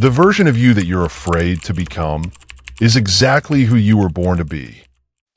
The version of you that you're afraid to become is exactly who you were born to be.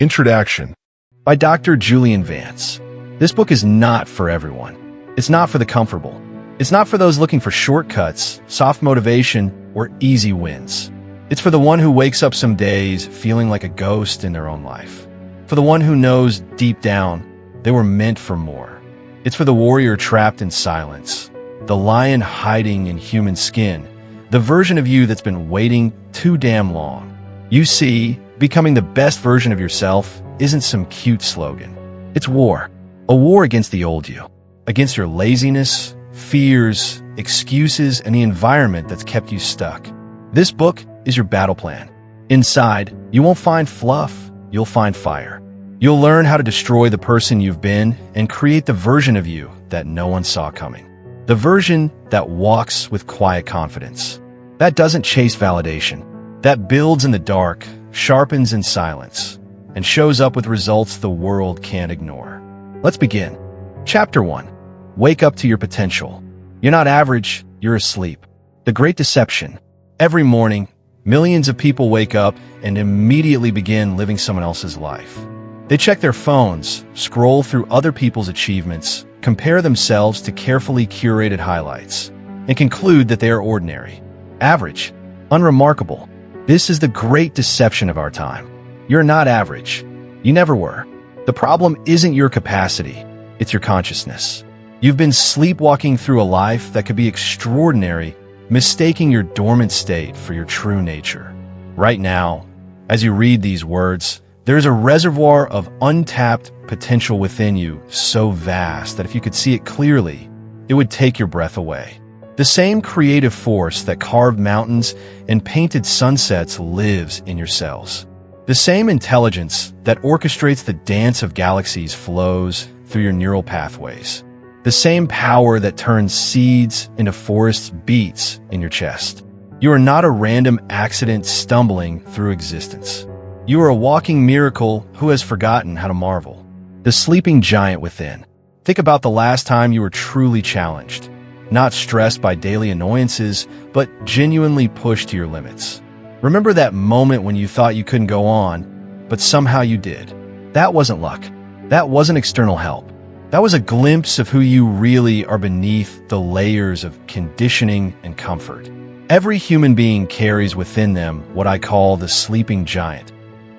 Introduction. By Dr. Julian Vance. This book is not for everyone. It's not for the comfortable. It's not for those looking for shortcuts, soft motivation, or easy wins. It's for the one who wakes up some days feeling like a ghost in their own life. For the one who knows deep down they were meant for more. It's for the warrior trapped in silence, the lion hiding in human skin, the version of you that's been waiting too damn long. You see, becoming the best version of yourself isn't some cute slogan. It's war. A war against the old you. Against your laziness, fears, excuses, and the environment that's kept you stuck. This book is your battle plan. Inside, you won't find fluff, you'll find fire. You'll learn how to destroy the person you've been and create the version of you that no one saw coming. The version that walks with quiet confidence. That doesn't chase validation. That builds in the dark, sharpens in silence, and shows up with results the world can't ignore. Let's begin. Chapter 1. Wake up to your potential. You're not average, you're asleep. The Great Deception. Every morning, millions of people wake up and immediately begin living someone else's life. They check their phones, scroll through other people's achievements, compare themselves to carefully curated highlights, and conclude that they are ordinary, average, unremarkable. This is the great deception of our time. You're not average. You never were. The problem isn't your capacity, it's your consciousness. You've been sleepwalking through a life that could be extraordinary, mistaking your dormant state for your true nature. Right now, as you read these words, there's a reservoir of untapped potential within you so vast that if you could see it clearly, it would take your breath away. The same creative force that carved mountains and painted sunsets lives in your cells. The same intelligence that orchestrates the dance of galaxies flows through your neural pathways. The same power that turns seeds into forests beats in your chest. You are not a random accident stumbling through existence. You are a walking miracle who has forgotten how to marvel. The sleeping giant within. Think about the last time you were truly challenged. Not stressed by daily annoyances, but genuinely pushed to your limits. Remember that moment when you thought you couldn't go on, but somehow you did. That wasn't luck. That wasn't external help. That was a glimpse of who you really are beneath the layers of conditioning and comfort. Every human being carries within them what I call the sleeping giant.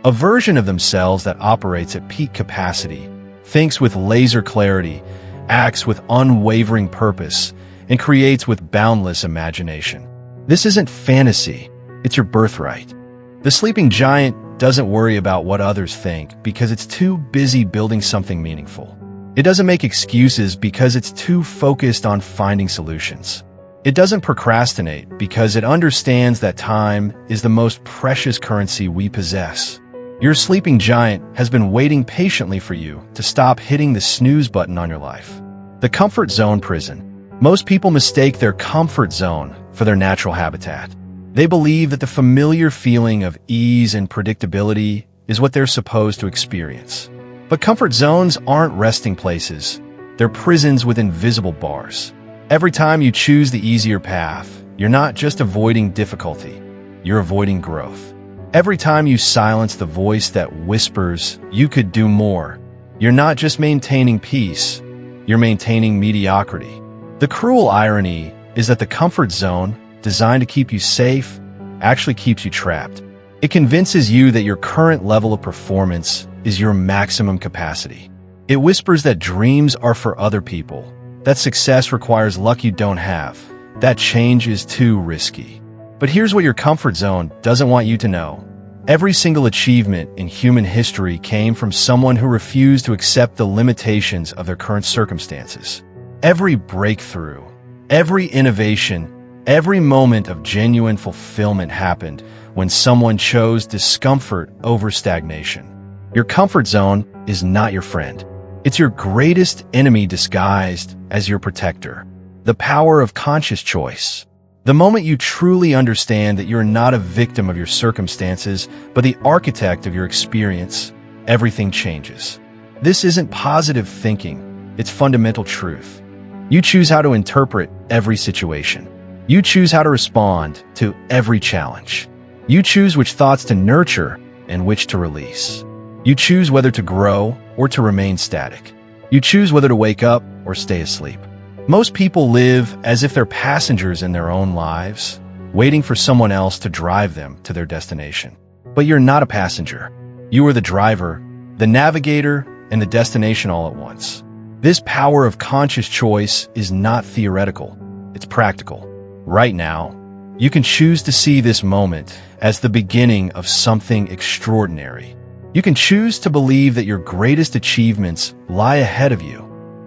A version of themselves that operates at peak capacity, thinks with laser clarity, acts with unwavering purpose, and creates with boundless imagination. This isn't fantasy, it's your birthright. The sleeping giant doesn't worry about what others think because it's too busy building something meaningful. It doesn't make excuses because it's too focused on finding solutions. It doesn't procrastinate because it understands that time is the most precious currency we possess. Your sleeping giant has been waiting patiently for you to stop hitting the snooze button on your life. The comfort zone prison. Most people mistake their comfort zone for their natural habitat. They believe that the familiar feeling of ease and predictability is what they're supposed to experience. But comfort zones aren't resting places. They're prisons with invisible bars. Every time you choose the easier path, you're not just avoiding difficulty, you're avoiding growth. Every time you silence the voice that whispers, you could do more, you're not just maintaining peace, you're maintaining mediocrity. The cruel irony is that the comfort zone, designed to keep you safe, actually keeps you trapped. It convinces you that your current level of performance is your maximum capacity. It whispers that dreams are for other people, that success requires luck you don't have, that change is too risky. But here's what your comfort zone doesn't want you to know. Every single achievement in human history came from someone who refused to accept the limitations of their current circumstances. Every breakthrough, every innovation, every moment of genuine fulfillment happened when someone chose discomfort over stagnation. Your comfort zone is not your friend. It's your greatest enemy disguised as your protector. The power of conscious choice. The moment you truly understand that you're not a victim of your circumstances, but the architect of your experience, everything changes. This isn't positive thinking, it's fundamental truth. You choose how to interpret every situation. You choose how to respond to every challenge. You choose which thoughts to nurture and which to release. You choose whether to grow or to remain static. You choose whether to wake up or stay asleep. Most people live as if they're passengers in their own lives, waiting for someone else to drive them to their destination. But you're not a passenger. You are the driver, the navigator, and the destination all at once. This power of conscious choice is not theoretical. It's practical. Right now, you can choose to see this moment as the beginning of something extraordinary. You can choose to believe that your greatest achievements lie ahead of you,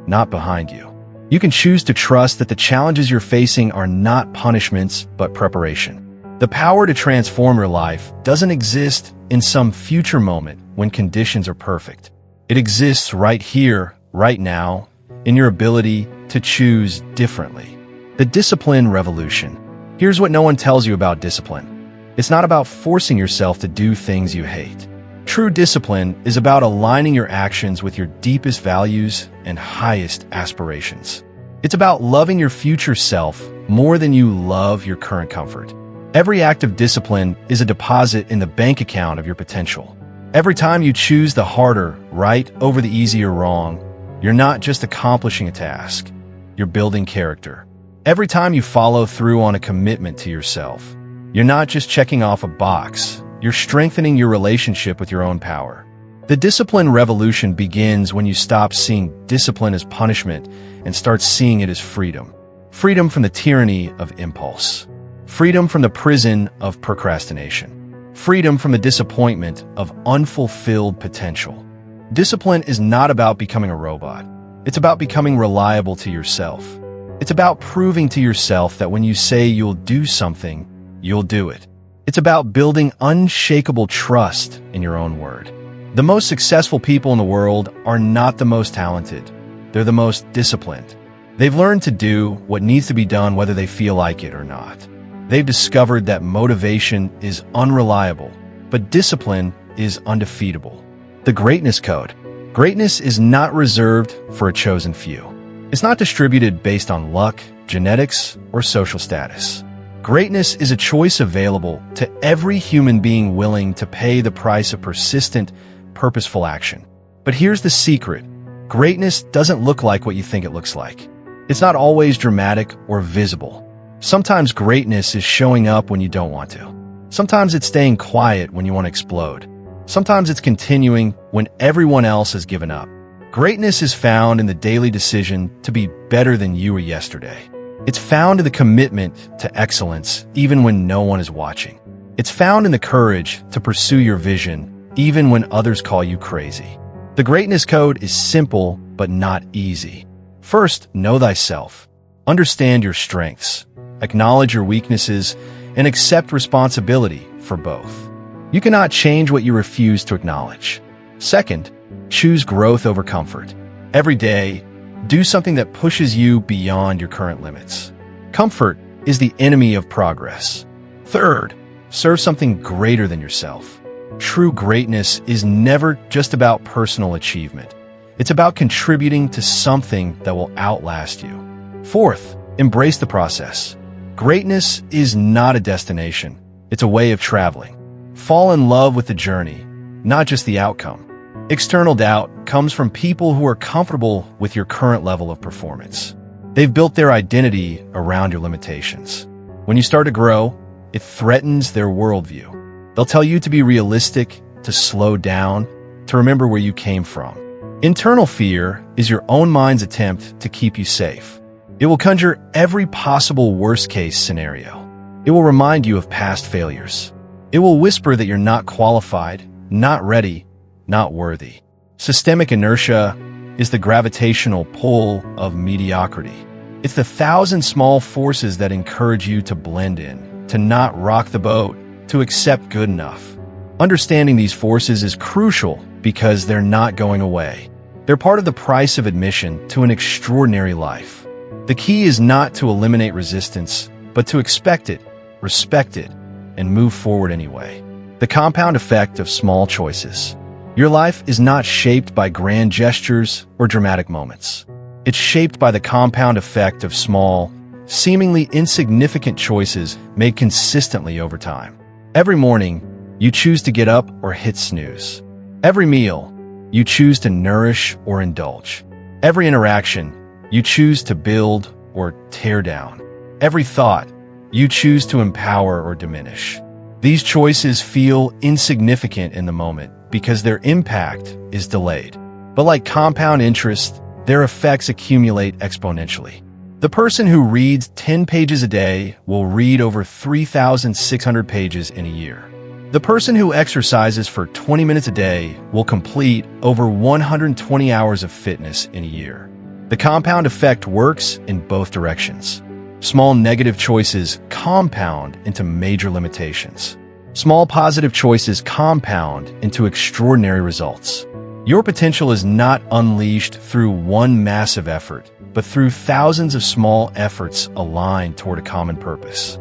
not behind you. You can choose to trust that the challenges you're facing are not punishments, but preparation. The power to transform your life doesn't exist in some future moment when conditions are perfect. It exists right here, right now, in your ability to choose differently. The discipline revolution. Here's what no one tells you about discipline. It's not about forcing yourself to do things you hate. True discipline is about aligning your actions with your deepest values and highest aspirations. It's about loving your future self more than you love your current comfort. Every act of discipline is a deposit in the bank account of your potential. Every time you choose the harder right over the easier wrong, you're not just accomplishing a task, you're building character. Every time you follow through on a commitment to yourself, you're not just checking off a box, you're strengthening your relationship with your own power. The discipline revolution begins when you stop seeing discipline as punishment and start seeing it as freedom. Freedom from the tyranny of impulse. Freedom from the prison of procrastination. Freedom from the disappointment of unfulfilled potential. Discipline is not about becoming a robot. It's about becoming reliable to yourself. It's about proving to yourself that when you say you'll do something, you'll do it. It's about building unshakable trust in your own word. The most successful people in the world are not the most talented. They're the most disciplined. They've learned to do what needs to be done whether they feel like it or not. They've discovered that motivation is unreliable, but discipline is undefeatable. The greatness code. Greatness is not reserved for a chosen few. It's not distributed based on luck, genetics, or social status. Greatness is a choice available to every human being willing to pay the price of persistent, purposeful action. But here's the secret. Greatness doesn't look like what you think it looks like. It's not always dramatic or visible. Sometimes greatness is showing up when you don't want to. Sometimes it's staying quiet when you want to explode. Sometimes it's continuing when everyone else has given up. Greatness is found in the daily decision to be better than you were yesterday. It's found in the commitment to excellence even when no one is watching. It's found in the courage to pursue your vision even when others call you crazy. The greatness code is simple but not easy. First, know thyself. Understand your strengths. Acknowledge your weaknesses and accept responsibility for both. You cannot change what you refuse to acknowledge. Second, choose growth over comfort. Every day, do something that pushes you beyond your current limits. Comfort is the enemy of progress. Third, serve something greater than yourself. True greatness is never just about personal achievement. It's about contributing to something that will outlast you. Fourth, embrace the process. Greatness is not a destination. It's a way of traveling. Fall in love with the journey, not just the outcome. External doubt comes from people who are comfortable with your current level of performance. They've built their identity around your limitations. When you start to grow, it threatens their worldview. They'll tell you to be realistic, to slow down, to remember where you came from. Internal fear is your own mind's attempt to keep you safe. It will conjure every possible worst-case scenario. It will remind you of past failures. It will whisper that you're not qualified, not ready, not worthy. Systemic inertia is the gravitational pull of mediocrity. It's the 1,000 small forces that encourage you to blend in, to not rock the boat, to accept good enough. Understanding these forces is crucial because they're not going away. They're part of the price of admission to an extraordinary life. The key is not to eliminate resistance, but to expect it, respect it, and move forward anyway. The compound effect of small choices. Your life is not shaped by grand gestures or dramatic moments. It's shaped by the compound effect of small, seemingly insignificant choices made consistently over time. Every morning, you choose to get up or hit snooze. Every meal, you choose to nourish or indulge. Every interaction, you choose to build or tear down. Every thought, you choose to empower or diminish. These choices feel insignificant in the moment because their impact is delayed. But like compound interest, their effects accumulate exponentially. The person who reads 10 pages a day will read over 3,600 pages in a year. The person who exercises for 20 minutes a day will complete over 120 hours of fitness in a year. The compound effect works in both directions. Small negative choices compound into major limitations. Small positive choices compound into extraordinary results. Your potential is not unleashed through one massive effort, but through thousands of small efforts aligned toward a common purpose.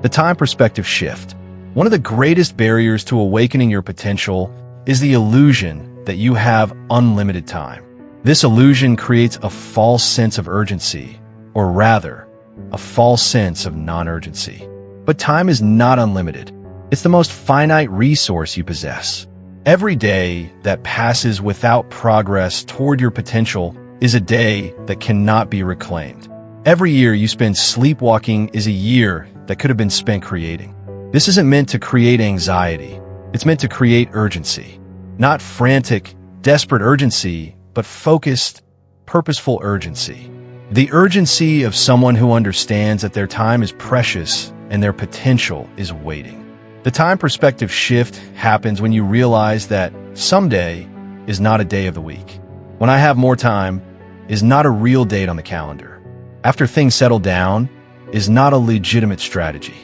The time perspective shift. One of the greatest barriers to awakening your potential is the illusion that you have unlimited time. This illusion creates a false sense of urgency, or rather, a false sense of non-urgency. But time is not unlimited. It's the most finite resource you possess. Every day that passes without progress toward your potential is a day that cannot be reclaimed. Every year you spend sleepwalking is a year that could have been spent creating. This isn't meant to create anxiety. It's meant to create urgency. Not frantic, desperate urgency, but focused, purposeful urgency. The urgency of someone who understands that their time is precious and their potential is waiting. The time perspective shift happens when you realize that someday is not a day of the week. When I have more time is not a real date on the calendar. After things settle down is not a legitimate strategy.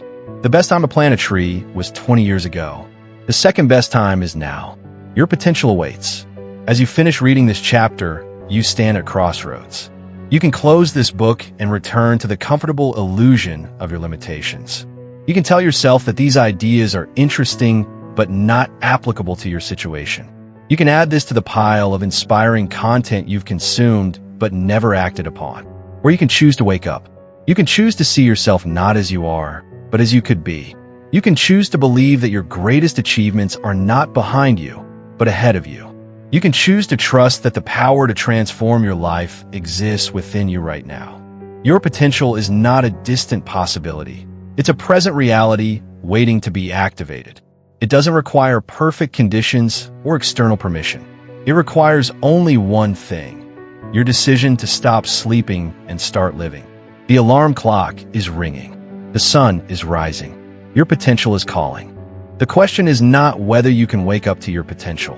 The best time to plant a tree was 20 years ago. The second best time is now. Your potential awaits. As you finish reading this chapter, you stand at crossroads. You can close this book and return to the comfortable illusion of your limitations. You can tell yourself that these ideas are interesting but not applicable to your situation. You can add this to the pile of inspiring content you've consumed but never acted upon. Or you can choose to wake up. You can choose to see yourself not as you are, but as you could be. You can choose to believe that your greatest achievements are not behind you, but ahead of you. You can choose to trust that the power to transform your life exists within you right now. Your potential is not a distant possibility. It's a present reality waiting to be activated. It doesn't require perfect conditions or external permission. It requires only one thing: your decision to stop sleeping and start living. The alarm clock is ringing. The sun is rising. Your potential is calling. The question is not whether you can wake up to your potential.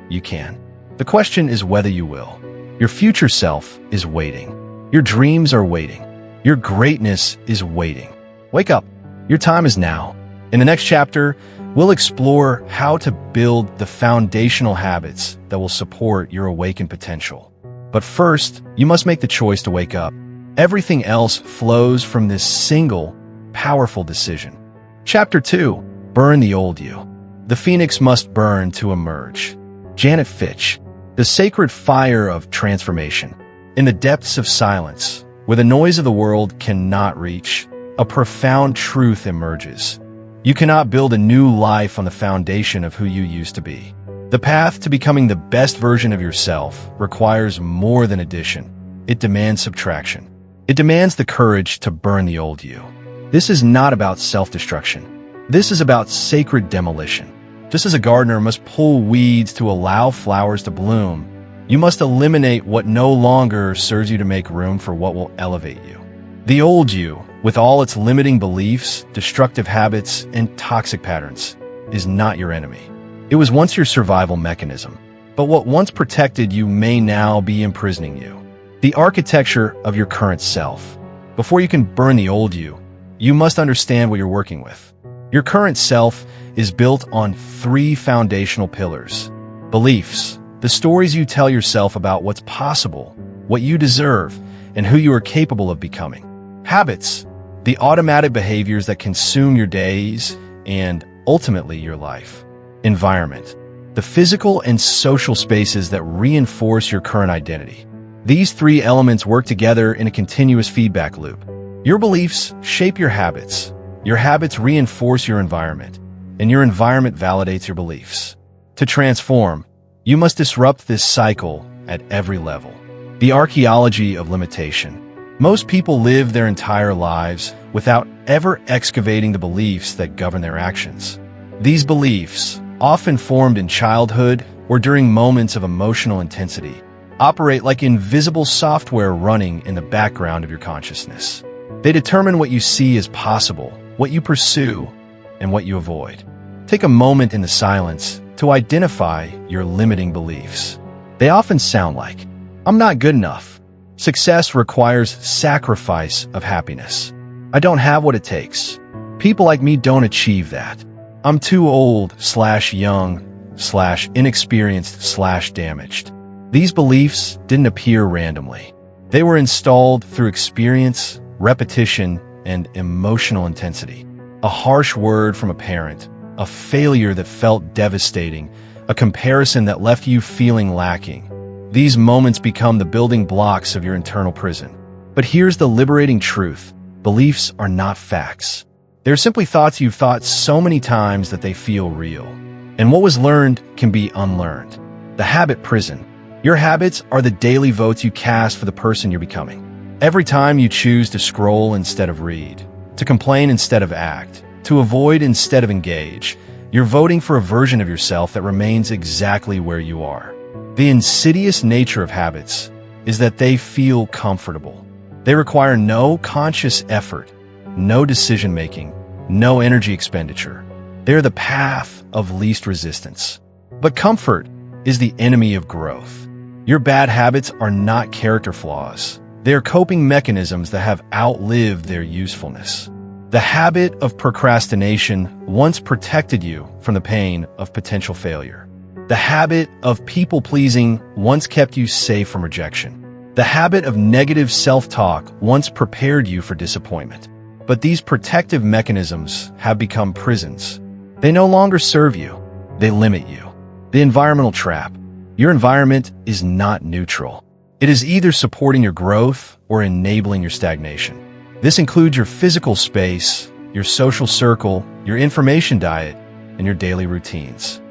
You can. The question is whether you will. Your future self is waiting. Your dreams are waiting. Your greatness is waiting. Wake up. Your time is now. In the next chapter, we'll explore how to build the foundational habits that will support your awakened potential. But first, you must make the choice to wake up. Everything else flows from this single, powerful decision. Chapter 2. Burn the old you. The phoenix must burn to emerge. Janet Fitch. The sacred fire of transformation. In the depths of silence, where the noise of the world cannot reach, a profound truth emerges. You cannot build a new life on the foundation of who you used to be. The path to becoming the best version of yourself requires more than addition. It demands subtraction. It demands the courage to burn the old you. This is not about self-destruction. This is about sacred demolition. Just as a gardener must pull weeds to allow flowers to bloom, you must eliminate what no longer serves you to make room for what will elevate you. The old you, with all its limiting beliefs, destructive habits, and toxic patterns, is not your enemy. It was once your survival mechanism, but what once protected you may now be imprisoning you. The architecture of your current self. Before you can burn the old you, you must understand what you're working with. Your current self is built on 3 foundational pillars. Beliefs, the stories you tell yourself about what's possible, what you deserve, and who you are capable of becoming. Habits, the automatic behaviors that consume your days and, ultimately, your life. Environment, the physical and social spaces that reinforce your current identity. These 3 elements work together in a continuous feedback loop. Your beliefs shape your habits. Your habits reinforce your environment, and your environment validates your beliefs. To transform, you must disrupt this cycle at every level. The archaeology of limitation. Most people live their entire lives without ever excavating the beliefs that govern their actions. These beliefs, often formed in childhood or during moments of emotional intensity, operate like invisible software running in the background of your consciousness. They determine what you see as possible, what you pursue, and what you avoid. Take a moment in the silence to identify your limiting beliefs. They often sound like, "I'm not good enough. Success requires sacrifice of happiness. I don't have what it takes. People like me don't achieve that. I'm too old/young/inexperienced/damaged." These beliefs didn't appear randomly. They were installed through experience, repetition, and emotional intensity. A harsh word from a parent, a failure that felt devastating, a comparison that left you feeling lacking. These moments become the building blocks of your internal prison. But here's the liberating truth. Beliefs are not facts. They're simply thoughts you've thought so many times that they feel real. And what was learned can be unlearned. The habit prison. Your habits are the daily votes you cast for the person you're becoming. Every time you choose to scroll instead of read, to complain instead of act, to avoid instead of engage, you're voting for a version of yourself that remains exactly where you are. The insidious nature of habits is that they feel comfortable. They require no conscious effort, no decision-making, no energy expenditure. They're the path of least resistance. But comfort is the enemy of growth. Your bad habits are not character flaws. They are coping mechanisms that have outlived their usefulness. The habit of procrastination once protected you from the pain of potential failure. The habit of people-pleasing once kept you safe from rejection. The habit of negative self-talk once prepared you for disappointment. But these protective mechanisms have become prisons. They no longer serve you. They limit you. The environmental trap. Your environment is not neutral. It is either supporting your growth or enabling your stagnation. This includes your physical space, your social circle, your information diet, and your daily routines.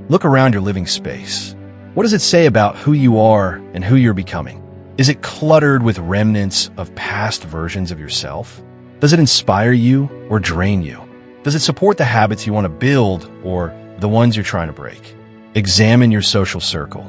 Look around your living space. What does it say about who you are and who you're becoming? Is it cluttered with remnants of past versions of yourself? Does it inspire you or drain you? Does it support the habits you want to build or the ones you're trying to break? Examine your social circle.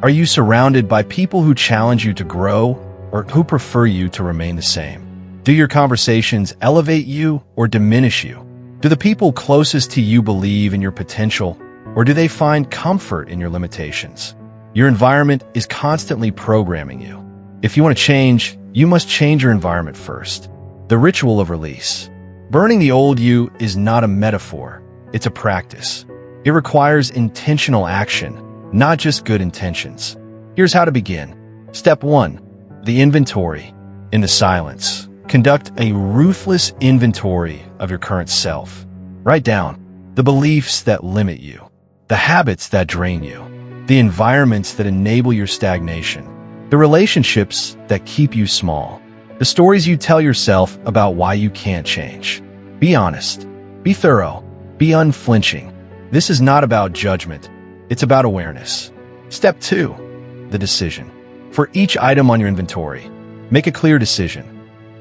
Are you surrounded by people who challenge you to grow or who prefer you to remain the same? Do your conversations elevate you or diminish you? Do the people closest to you believe in your potential, or do they find comfort in your limitations? Your environment is constantly programming you. If you want to change, you must change your environment first. The ritual of release. Burning the old you is not a metaphor, it's a practice. It requires intentional action, not just good intentions. Here's how to begin. Step 1. The inventory. In the silence, conduct a ruthless inventory of your current self. Write down the beliefs that limit you, the habits that drain you, the environments that enable your stagnation, the relationships that keep you small, the stories you tell yourself about why you can't change. Be honest, be thorough, be unflinching. This is not about judgment, it's about awareness. Step 2. The decision. For each item on your inventory, make a clear decision.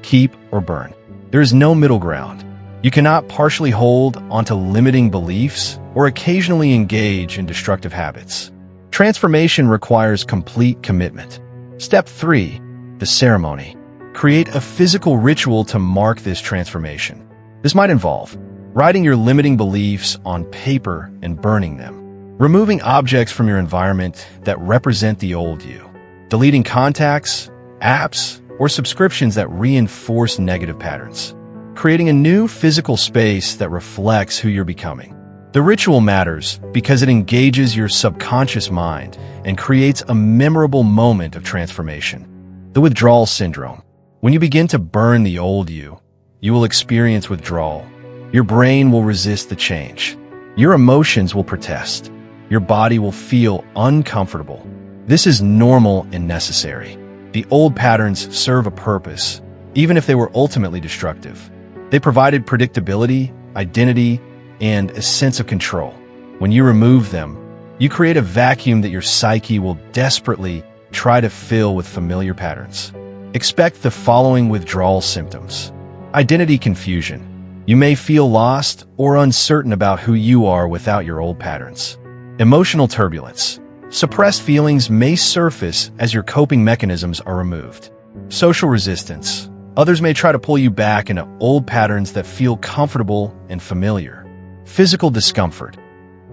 Keep or burn. There is no middle ground. You cannot partially hold onto limiting beliefs or occasionally engage in destructive habits. Transformation requires complete commitment. Step 3. The ceremony. Create a physical ritual to mark this transformation. This might involve writing your limiting beliefs on paper and burning them, removing objects from your environment that represent the old you, deleting contacts, apps, or subscriptions that reinforce negative patterns, creating a new physical space that reflects who you're becoming. The ritual matters because it engages your subconscious mind and creates a memorable moment of transformation. The withdrawal syndrome. When you begin to burn the old you will experience withdrawal. Your brain will resist the change. Your emotions will protest. Your body will feel uncomfortable. This is normal and necessary. The old patterns serve a purpose. even if they were ultimately destructive. They provided predictability, identity, and a sense of control. When you remove them, you create a vacuum that your psyche will desperately try to fill with familiar patterns. Expect the following withdrawal symptoms. Identity confusion. You may feel lost or uncertain about who you are without your old patterns. Emotional turbulence. Suppressed feelings may surface as your coping mechanisms are removed. Social resistance. Others may try to pull you back into old patterns that feel comfortable and familiar. Physical discomfort.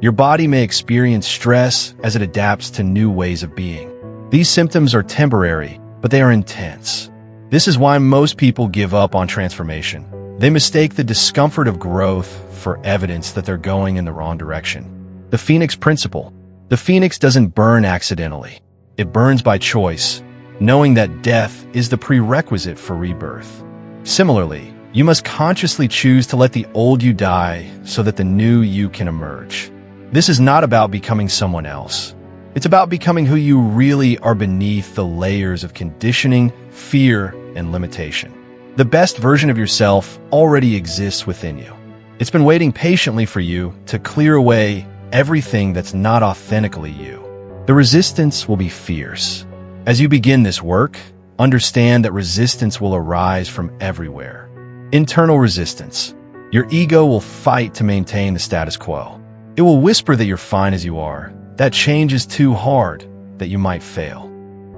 Your body may experience stress as it adapts to new ways of being. These symptoms are temporary, but they are intense. This is why most people give up on transformation. They mistake the discomfort of growth for evidence that they're going in the wrong direction. The Phoenix Principle. The phoenix doesn't burn accidentally. It burns by choice, knowing that death is the prerequisite for rebirth. Similarly, you must consciously choose to let the old you die so that the new you can emerge. This is not about becoming someone else. It's about becoming who you really are beneath the layers of conditioning, fear, and limitation. The best version of yourself already exists within you. It's been waiting patiently for you to clear away everything that's not authentically you. The resistance will be fierce. As you begin this work, understand that resistance will arise from everywhere. Internal resistance. Your ego will fight to maintain the status quo. It will whisper that you're fine as you are, that change is too hard, that you might fail.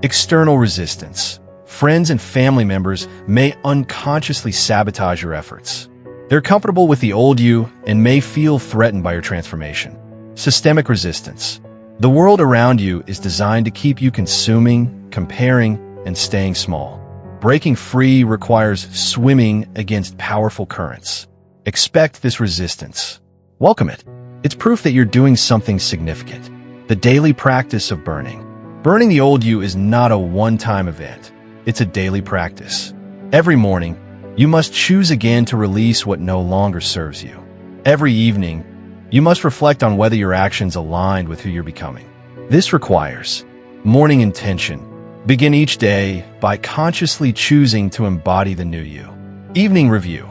External resistance. Friends and family members may unconsciously sabotage your efforts. They're comfortable with the old you and may feel threatened by your transformation. Systemic resistance. The world around you is designed to keep you consuming, comparing, and staying small. Breaking free requires swimming against powerful currents. Expect this resistance. Welcome it. It's proof that you're doing something significant. The daily practice of burning. Burning the old you is not a one-time event. It's a daily practice. Every morning, you must choose again to release what no longer serves you. Every evening, you must reflect on whether your actions aligned with who you're becoming. This requires morning intention. Begin each day by consciously choosing to embody the new you. Evening review.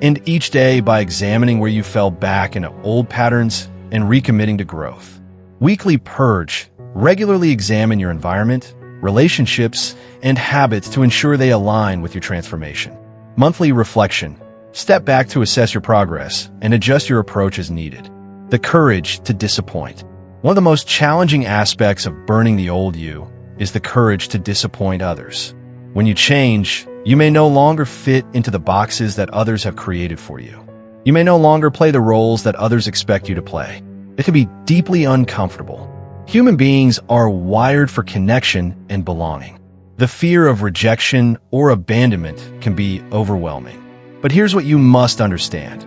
End each day by examining where you fell back into old patterns and recommitting to growth. Weekly purge. Regularly examine your environment, relationships, and habits to ensure they align with your transformation. Monthly reflection. Step back to assess your progress and adjust your approach as needed. The courage to disappoint. One of the most challenging aspects of burning the old you is the courage to disappoint others. When you change, you may no longer fit into the boxes that others have created for you. You may no longer play the roles that others expect you to play. It can be deeply uncomfortable. Human beings are wired for connection and belonging. The fear of rejection or abandonment can be overwhelming. But here's what you must understand.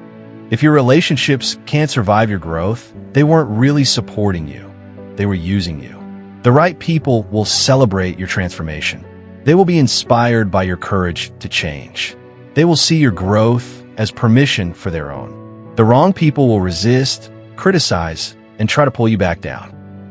If your relationships can't survive your growth, they weren't really supporting you. They were using you. The right people will celebrate your transformation. They will be inspired by your courage to change. They will see your growth as permission for their own. The wrong people will resist, criticize, and try to pull you back down.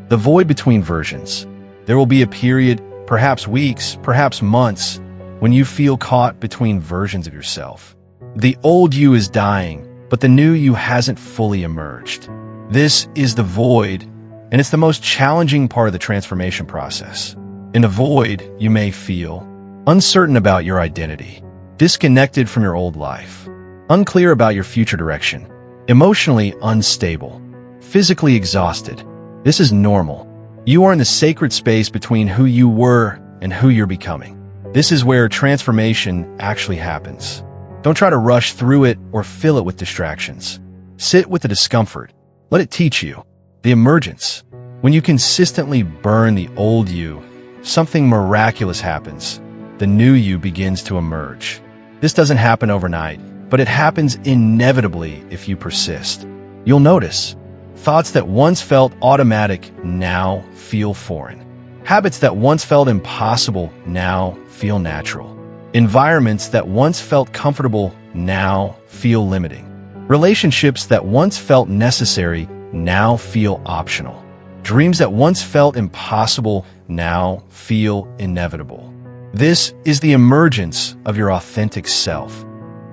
The void between versions. There will be a period, perhaps weeks, perhaps months, when you feel caught between versions of yourself. The old you is dying, but the new you hasn't fully emerged. This is the void, and it's the most challenging part of the transformation process. In the void, you may feel uncertain about your identity, disconnected from your old life, unclear about your future direction, emotionally unstable, physically exhausted. This is normal. You are in the sacred space between who you were and who you're becoming. This is where transformation actually happens. Don't try to rush through it or fill it with distractions. Sit with the discomfort. Let it teach you. The emergence. When you consistently burn the old you, something miraculous happens. The new you begins to emerge. This doesn't happen overnight, but it happens inevitably if you persist. You'll notice thoughts that once felt automatic now feel foreign. Habits that once felt impossible now feel natural. Environments that once felt comfortable now feel limiting. Relationships that once felt necessary now feel optional. Dreams that once felt impossible now feel inevitable. This is the emergence of your authentic self,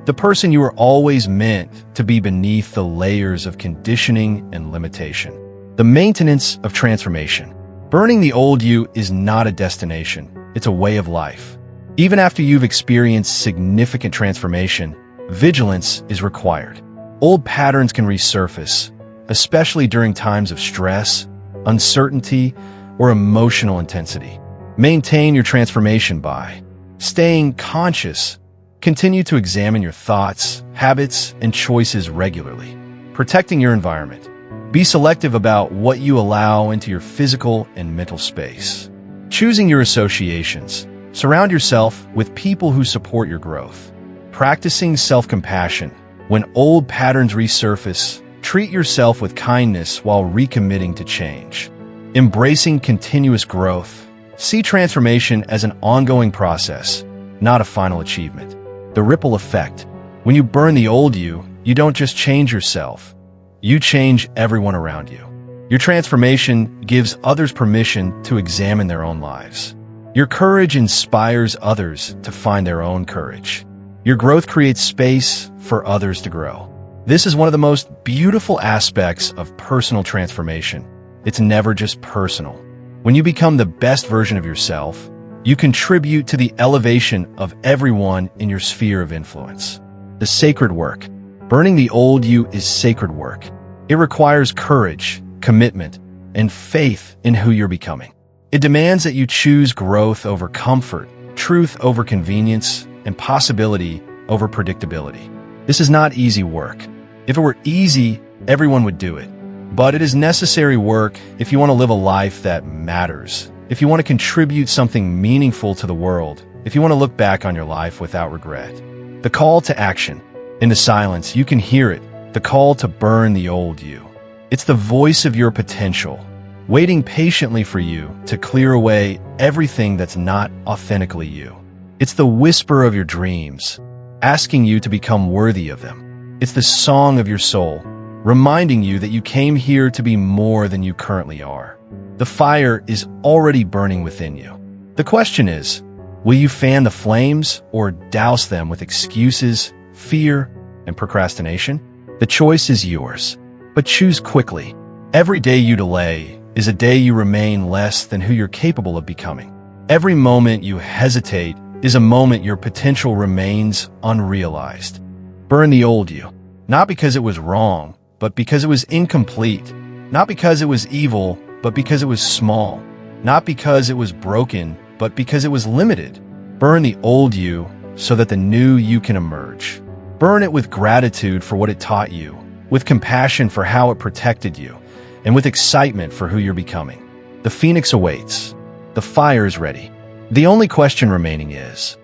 the person you were always meant to be beneath the layers of conditioning and limitation. The maintenance of transformation. Burning the old you is not a destination, it's a way of life. Even after you've experienced significant transformation, vigilance is required. Old patterns can resurface, especially during times of stress, uncertainty, or emotional intensity. Maintain your transformation by staying conscious. Continue to examine your thoughts, habits, and choices regularly. Protecting your environment. Be selective about what you allow into your physical and mental space. Choosing your associations. Surround yourself with people who support your growth. Practicing self-compassion. When old patterns resurface, treat yourself with kindness while recommitting to change. Embracing continuous growth. See transformation as an ongoing process, not a final achievement. The ripple effect. When you burn the old you, you don't just change yourself. You change everyone around you. Your transformation gives others permission to examine their own lives. Your courage inspires others to find their own courage. Your growth creates space for others to grow. This is one of the most beautiful aspects of personal transformation. It's never just personal. When you become the best version of yourself, you contribute to the elevation of everyone in your sphere of influence. The sacred work. Burning the old you is sacred work. It requires courage, commitment, and faith in who you're becoming. It demands that you choose growth over comfort, truth over convenience, and possibility over predictability. This is not easy work. If it were easy, everyone would do it. But it is necessary work if you want to live a life that matters, if you want to contribute something meaningful to the world, if you want to look back on your life without regret. The call to action. In the silence, you can hear it, the call to burn the old you. It's the voice of your potential, waiting patiently for you to clear away everything that's not authentically you. It's the whisper of your dreams, asking you to become worthy of them. It's the song of your soul, reminding you that you came here to be more than you currently are. The fire is already burning within you. The question is, will you fan the flames or douse them with excuses, fear, and procrastination? The choice is yours, but choose quickly. Every day you delay is a day you remain less than who you're capable of becoming. Every moment you hesitate is a moment your potential remains unrealized. Burn the old you, not because it was wrong, but because it was incomplete. Not because it was evil, but because it was small. Not because it was broken, but because it was limited. Burn the old you so that the new you can emerge. Burn it with gratitude for what it taught you, with compassion for how it protected you, and with excitement for who you're becoming. The phoenix awaits. The fire is ready. The only question remaining is,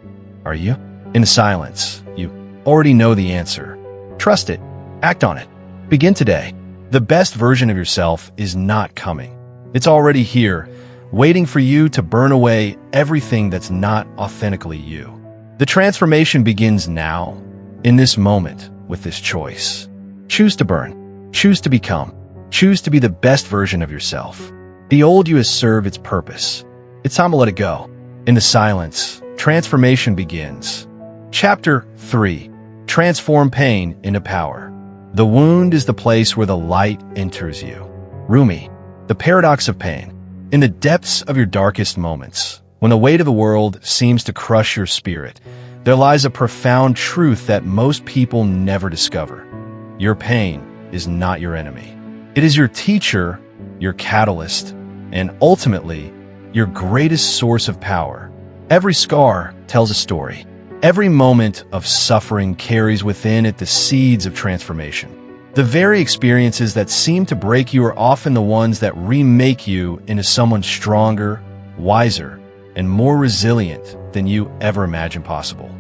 are you? In the silence, you already know the answer. Trust it. Act on it. Begin today. The best version of yourself is not coming. It's already here, waiting for you to burn away everything that's not authentically you. The transformation begins now, in this moment, with this choice. Choose to burn. Choose to become. Choose to be the best version of yourself. The old you has served its purpose. It's time to let it go. In the silence, transformation begins. Chapter 3. Transform pain into power. The wound is the place where the light enters you. Rumi. The paradox of pain. In the depths of your darkest moments, when the weight of the world seems to crush your spirit, there lies a profound truth that most people never discover. Your pain is not your enemy. It is your teacher, your catalyst, and ultimately, your greatest source of power. Every scar tells a story. Every moment of suffering carries within it the seeds of transformation. The very experiences that seem to break you are often the ones that remake you into someone stronger, wiser, and more resilient than you ever imagined possible.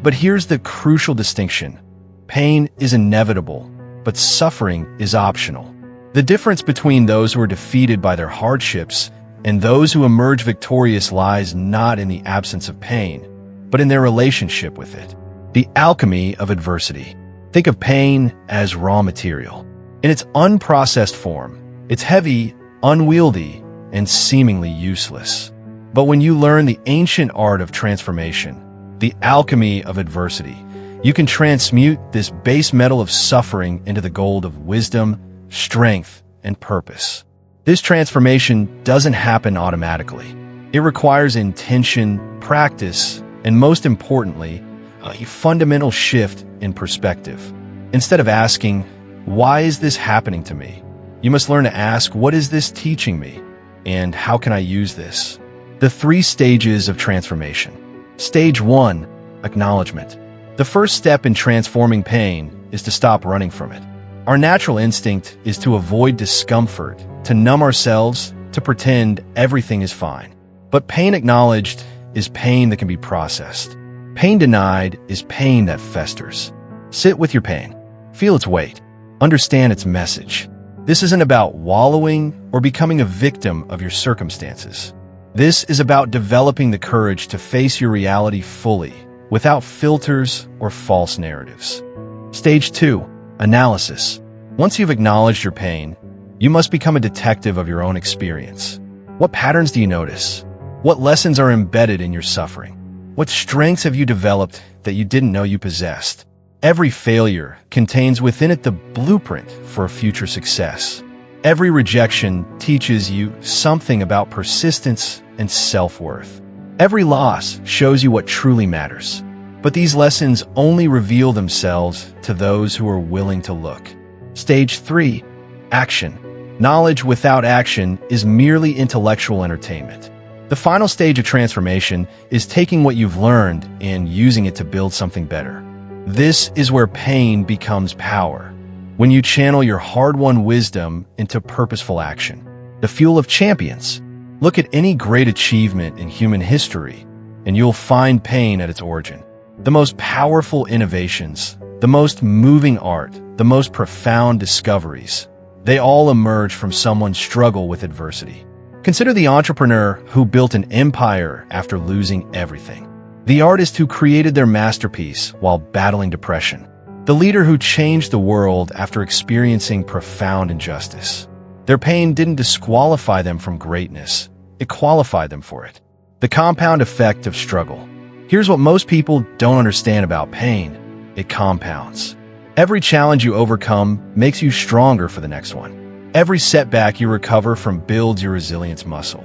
But here's the crucial distinction. Pain is inevitable, but suffering is optional. The difference between those who are defeated by their hardships and those who emerge victorious lies not in the absence of pain, but in their relationship with it. The alchemy of adversity. Think of pain as raw material. In its unprocessed form, it's heavy, unwieldy, and seemingly useless. But when you learn the ancient art of transformation, the alchemy of adversity, you can transmute this base metal of suffering into the gold of wisdom, strength, and purpose. This transformation doesn't happen automatically. It requires intention, practice, and most importantly, a fundamental shift in perspective. Instead of asking, "Why is this happening to me?" you must learn to ask, "What is this teaching me? And how can I use this?" The 3 stages of transformation. Stage 1, acknowledgement. The first step in transforming pain is to stop running from it. Our natural instinct is to avoid discomfort, to numb ourselves, to pretend everything is fine. But pain acknowledged is pain that can be processed. Pain denied is pain that festers. Sit with your pain. Feel its weight. Understand its message. This isn't about wallowing or becoming a victim of your circumstances. This is about developing the courage to face your reality fully, without filters or false narratives. Stage 2, analysis. Once you've acknowledged your pain, you must become a detective of your own experience. What patterns do you notice? What lessons are embedded in your suffering? What strengths have you developed that you didn't know you possessed? Every failure contains within it the blueprint for a future success. Every rejection teaches you something about persistence and self-worth. Every loss shows you what truly matters. But these lessons only reveal themselves to those who are willing to look. Stage 3, action. Knowledge without action is merely intellectual entertainment. The final stage of transformation is taking what you've learned and using it to build something better. This is where pain becomes power. When you channel your hard-won wisdom into purposeful action. The fuel of champions. Look at any great achievement in human history, and you'll find pain at its origin. The most powerful innovations, the most moving art, the most profound discoveries, they all emerge from someone's struggle with adversity. Consider the entrepreneur who built an empire after losing everything. The artist who created their masterpiece while battling depression. The leader who changed the world after experiencing profound injustice. Their pain didn't disqualify them from greatness. It qualified them for it. The compound effect of struggle. Here's what most people don't understand about pain. It compounds. Every challenge you overcome makes you stronger for the next one. Every setback you recover from builds your resilience muscle.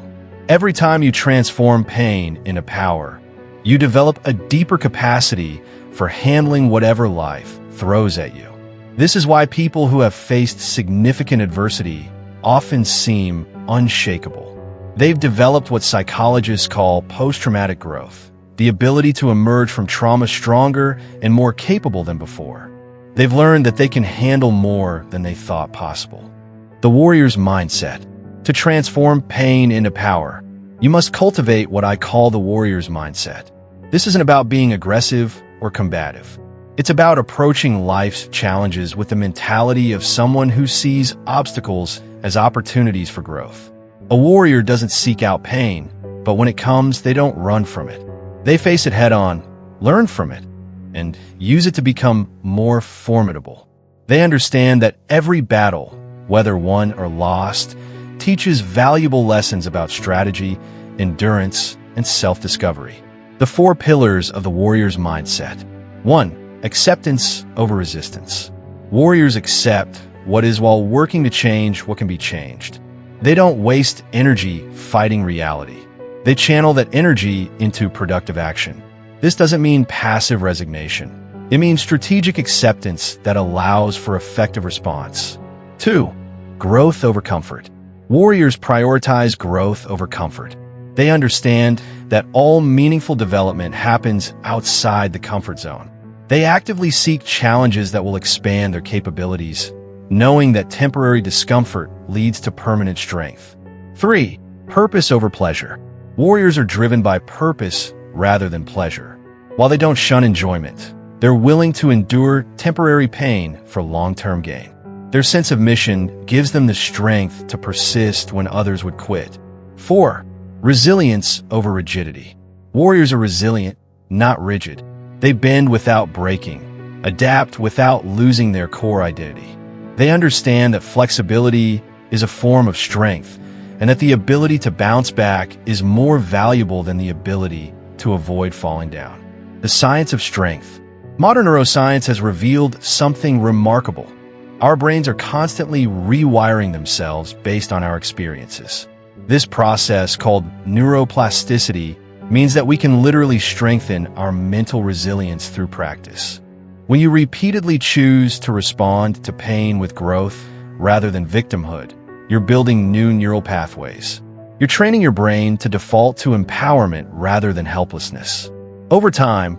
Every time you transform pain into power, you develop a deeper capacity for handling whatever life throws at you. This is why people who have faced significant adversity often seem unshakable. They've developed what psychologists call post-traumatic growth, the ability to emerge from trauma stronger and more capable than before. They've learned that they can handle more than they thought possible. The warrior's mindset. To transform pain into power, you must cultivate what I call the warrior's mindset. This isn't about being aggressive or combative. It's about approaching life's challenges with the mentality of someone who sees obstacles as opportunities for growth. A warrior doesn't seek out pain, but when it comes, they don't run from it. They face it head-on, learn from it, and use it to become more formidable. They understand that every battle, whether won or lost, teaches valuable lessons about strategy, endurance, and self-discovery. The 4 pillars of the warrior's mindset. 1. Acceptance over resistance. Warriors accept what is while working to change what can be changed. They don't waste energy fighting reality. They channel that energy into productive action. This doesn't mean passive resignation. It means strategic acceptance that allows for effective response. 2. Growth over comfort. Warriors prioritize growth over comfort. They understand that all meaningful development happens outside the comfort zone. They actively seek challenges that will expand their capabilities, knowing that temporary discomfort leads to permanent strength. 3. Purpose over pleasure. Warriors are driven by purpose rather than pleasure. While they don't shun enjoyment, they're willing to endure temporary pain for long-term gain. Their sense of mission gives them the strength to persist when others would quit. 4. Resilience over rigidity. Warriors are resilient, not rigid. They bend without breaking, adapt without losing their core identity. They understand that flexibility is a form of strength, and that the ability to bounce back is more valuable than the ability to avoid falling down. The science of strength. Modern neuroscience has revealed something remarkable. Our brains are constantly rewiring themselves based on our experiences. This process, called neuroplasticity, means that we can literally strengthen our mental resilience through practice. When you repeatedly choose to respond to pain with growth rather than victimhood, you're building new neural pathways. You're training your brain to default to empowerment rather than helplessness. Over time,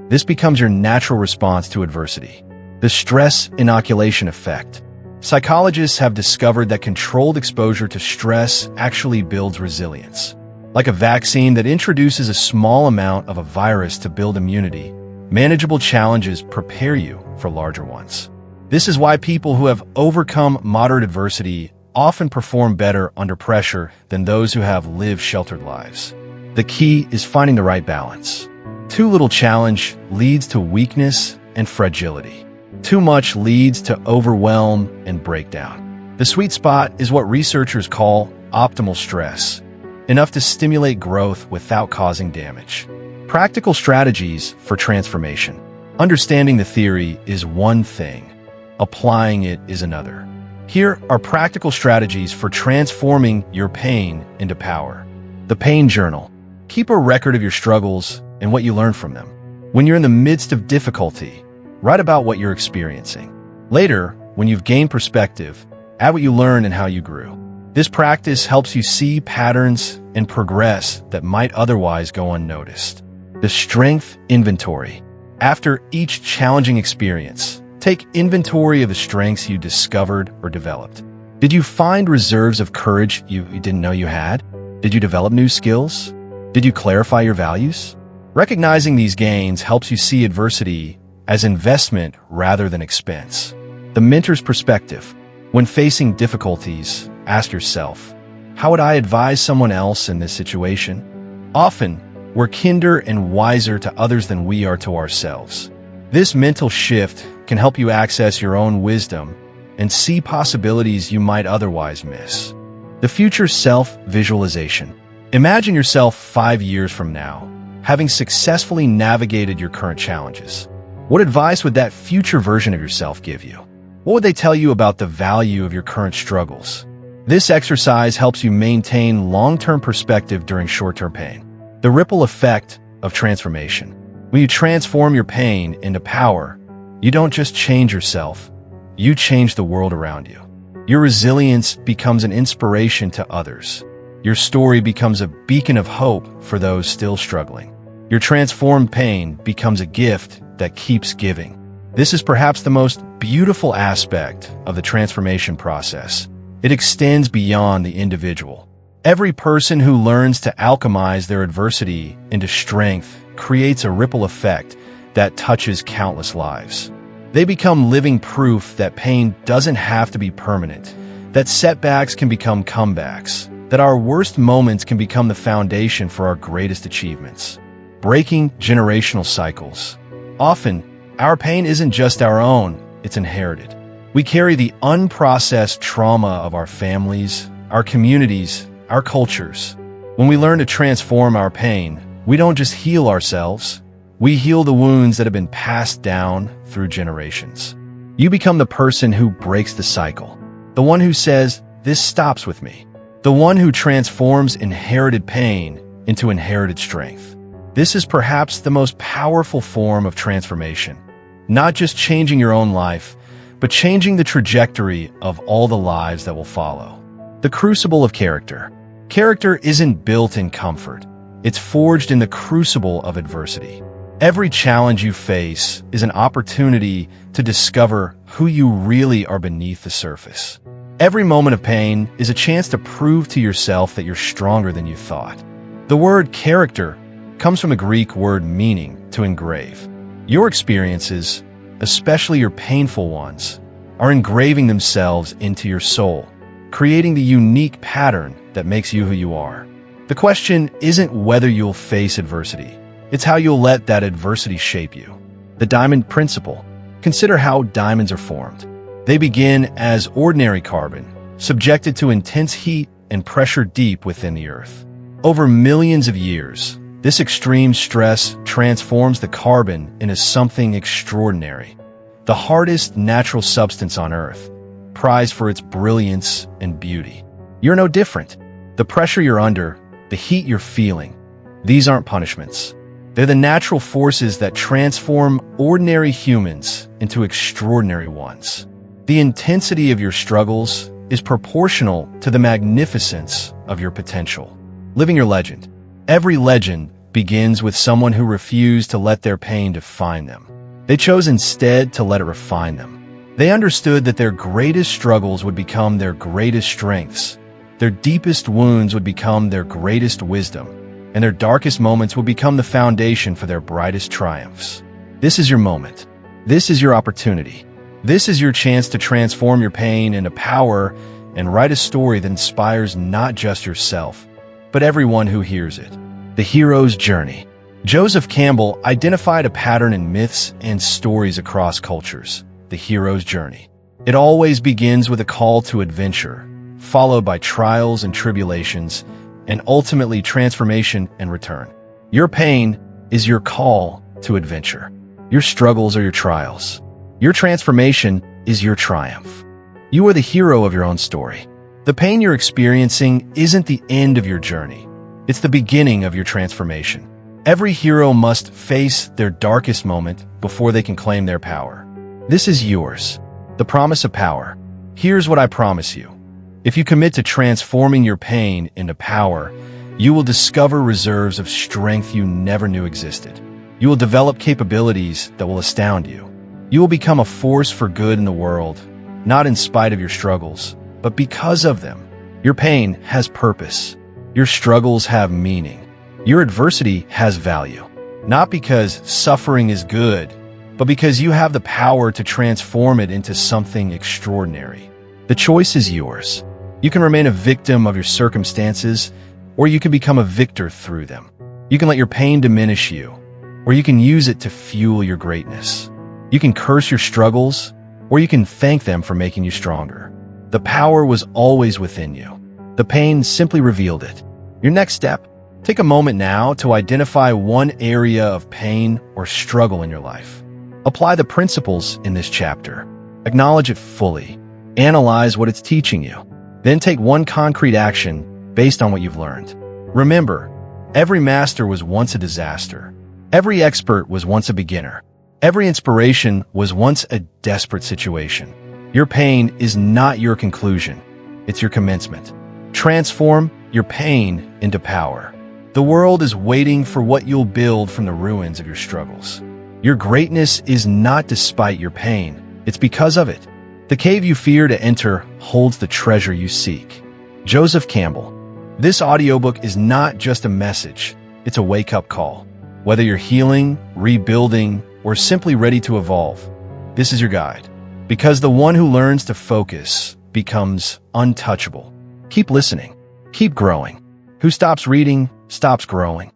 this becomes your natural response to adversity. The stress inoculation effect. Psychologists have discovered that controlled exposure to stress actually builds resilience. Like a vaccine that introduces a small amount of a virus to build immunity, manageable challenges prepare you for larger ones. This is why people who have overcome moderate adversity often perform better under pressure than those who have lived sheltered lives. The key is finding the right balance. Too little challenge leads to weakness and fragility. Too much leads to overwhelm and breakdown. The sweet spot is what researchers call optimal stress, enough to stimulate growth without causing damage. Practical strategies for transformation. Understanding the theory is one thing. Applying it is another. Here are practical strategies for transforming your pain into power. The Pain Journal. Keep a record of your struggles and what you learn from them. When you're in the midst of difficulty, write about what you're experiencing. Later, when you've gained perspective, add what you learned and how you grew. This practice helps you see patterns and progress that might otherwise go unnoticed. The Strength Inventory. After each challenging experience, take inventory of the strengths you discovered or developed. Did you find reserves of courage you didn't know you had? Did you develop new skills? Did you clarify your values? Recognizing these gains helps you see adversity as investment rather than expense. The Mentor's Perspective. When facing difficulties, ask yourself, how would I advise someone else in this situation? Often, we're kinder and wiser to others than we are to ourselves. This mental shift can help you access your own wisdom and see possibilities you might otherwise miss. The Future Self-Visualization. Imagine yourself 5 years from now, having successfully navigated your current challenges. What advice would that future version of yourself give you? What would they tell you about the value of your current struggles? This exercise helps you maintain long-term perspective during short-term pain. The ripple effect of transformation. When you transform your pain into power, you don't just change yourself, you change the world around you. Your resilience becomes an inspiration to others. Your story becomes a beacon of hope for those still struggling. Your transformed pain becomes a gift that keeps giving. This is perhaps the most beautiful aspect of the transformation process. It extends beyond the individual. Every person who learns to alchemize their adversity into strength creates a ripple effect that touches countless lives. They become living proof that pain doesn't have to be permanent, that setbacks can become comebacks, that our worst moments can become the foundation for our greatest achievements. Breaking generational cycles. Often, our pain isn't just our own, it's inherited. We carry the unprocessed trauma of our families, our communities, our cultures. When we learn to transform our pain, we don't just heal ourselves, we heal the wounds that have been passed down through generations. You become the person who breaks the cycle, the one who says, "This stops with me," the one who transforms inherited pain into inherited strength. This is perhaps the most powerful form of transformation, not just changing your own life, but changing the trajectory of all the lives that will follow. The Crucible of Character. Character isn't built in comfort. It's forged in the crucible of adversity. Every challenge you face is an opportunity to discover who you really are beneath the surface. Every moment of pain is a chance to prove to yourself that you're stronger than you thought. The word character comes from the Greek word meaning, to engrave. Your experiences, especially your painful ones, are engraving themselves into your soul, creating the unique pattern that makes you who you are. The question isn't whether you'll face adversity. It's how you'll let that adversity shape you. The diamond principle. Consider how diamonds are formed. They begin as ordinary carbon, subjected to intense heat and pressure deep within the earth. Over millions of years, this extreme stress transforms the carbon into something extraordinary. The hardest natural substance on Earth, prized for its brilliance and beauty. You're no different. The pressure you're under, the heat you're feeling, these aren't punishments. They're the natural forces that transform ordinary humans into extraordinary ones. The intensity of your struggles is proportional to the magnificence of your potential. Living your legend. Every legend begins with someone who refused to let their pain define them. They chose instead to let it refine them. They understood that their greatest struggles would become their greatest strengths. Their deepest wounds would become their greatest wisdom, and their darkest moments would become the foundation for their brightest triumphs. This is your moment. This is your opportunity. This is your chance to transform your pain into power and write a story that inspires not just yourself, but everyone who hears it. The hero's journey. Joseph Campbell identified a pattern in myths and stories across cultures. The hero's journey. It always begins with a call to adventure, followed by trials and tribulations, and ultimately transformation and return. Your pain is your call to adventure. Your struggles are your trials. Your transformation is your triumph. You are the hero of your own story. The pain you're experiencing isn't the end of your journey. It's the beginning of your transformation. Every hero must face their darkest moment before they can claim their power. This is yours. The promise of power. Here's what I promise you. If you commit to transforming your pain into power, you will discover reserves of strength you never knew existed. You will develop capabilities that will astound you. You will become a force for good in the world, not in spite of your struggles, but because of them. Your pain has purpose. Your struggles have meaning. Your adversity has value. Not because suffering is good, but because you have the power to transform it into something extraordinary. The choice is yours. You can remain a victim of your circumstances, or you can become a victor through them. You can let your pain diminish you, or you can use it to fuel your greatness. You can curse your struggles, or you can thank them for making you stronger. The power was always within you. The pain simply revealed it. Your next step: take a moment now to identify one area of pain or struggle in your life. Apply the principles in this chapter. Acknowledge it fully. Analyze what it's teaching you. Then take one concrete action based on what you've learned. Remember, every master was once a disaster. Every expert was once a beginner. Every inspiration was once a desperate situation. Your pain is not your conclusion. It's your commencement. Transform your pain into power. The world is waiting for what you'll build from the ruins of your struggles. Your greatness is not despite your pain. It's because of it. The cave you fear to enter holds the treasure you seek. Joseph Campbell. This audiobook is not just a message. It's a wake-up call. Whether you're healing, rebuilding, or simply ready to evolve, this is your guide. Because the one who learns to focus becomes untouchable. Keep listening. Keep growing. Who stops reading, stops growing.